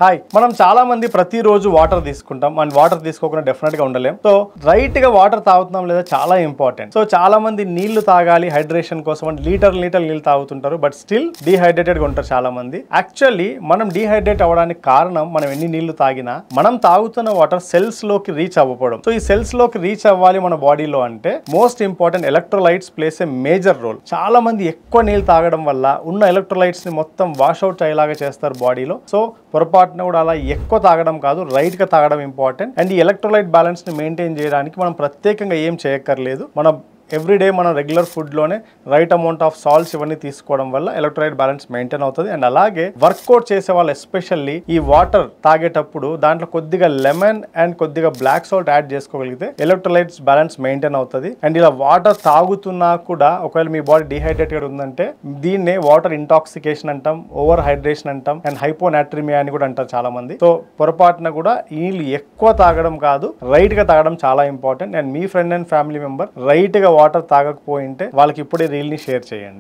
Hi మనం చాలా మంది ప్రతిరోజు వాటర్ తీసుకుంటాం అండ్ వాటర్ తీసుకోకుండా డెఫినెట్ గా ఉండలేం. సో రైట్ గా వాటర్ తాగుతున్నాం లేదా చాలా ఇంపార్టెంట్. సో చాలా మంది నీళ్లు తాగాలి హైడ్రేషన్ కోసం అని లీటర్ నీళ్లు తాగుతుంటారు, బట్ స్టిల్ డిహైడ్రేటెడ్ గా ఉంటారు చాలా మంది. యాక్చువల్లీ మనం డిహైడ్రేట్ అవ్వడానికి కారణం మనం ఎన్ని నీళ్లు తాగినా మనం తాగుతున్న వాటర్ సెల్స్ లోకి రీచ్ అవ్వకపోవడం. సో ఈ సెల్స్ లోకి రీచ్ అవ్వాలి మన బాడీలో అంటే most important electrolytes place a major role. చాలా మంది ఎక్కువ నీళ్ళు తాగడం వల్ల ఉన్న ఎలక్ట్రోలైట్స్ ని మొత్తం వాష్ అవుట్ అయ్యేలాగా చేస్తారు బాడీలో. సో పొరపాటున కూడా అలా ఎక్కువ తాగడం కాదు, రైట్ గా తాగడం ఇంపార్టెంట్. అండ్ ఈ ఎలక్ట్రోలైట్ బ్యాలెన్స్ ని మెయింటైన్ చేయడానికి మనం ప్రత్యేకంగా ఏం చేయక్కర్లేదు. మన ఎవ్రీడే మనం రెగ్యులర్ ఫుడ్లోనే రైట్ అమౌంట్ ఆఫ్ సాల్ట్స్ ఇవన్నీ తీసుకోవడం వల్ల ఎలక్ట్రోలైట్ బ్యాలెన్స్ మెయింటైన్ అవుతుంది. అండ్ అలాగే వర్కౌట్ చేసే వాళ్ళు ఎస్పెషల్లీ ఈ వాటర్ తాగేటప్పుడు దాంట్లో కొద్దిగా లెమన్ అండ్ కొద్దిగా బ్లాక్ సాల్ట్ యాడ్ చేసుకోగలిగితే ఎలక్ట్రోలైట్స్ బ్యాలెన్స్ మెయింటైన్ అవుతుంది. అండ్ ఇలా వాటర్ తాగుతున్నా కూడా ఒకవేళ మీ బాడీ డిహైడ్రేటెడ్ ఉందంటే దీన్నే వాటర్ ఇంటాక్సికేషన్ అంటాం, ఓవర్ హైడ్రేషన్ అంటాం, అండ్ హైపోనాట్రిమియా అని కూడా అంటారు చాలా మంది. సో పొరపాటున కూడా నీళ్ళు ఎక్కువ తాగడం కాదు, రైట్ గా తాగడం చాలా important. And me friend and family member right గా వాటర్ తాగకపోయింటే వాళ్ళకి ఇప్పుడే రీల్ ని షేర్ చేయండి.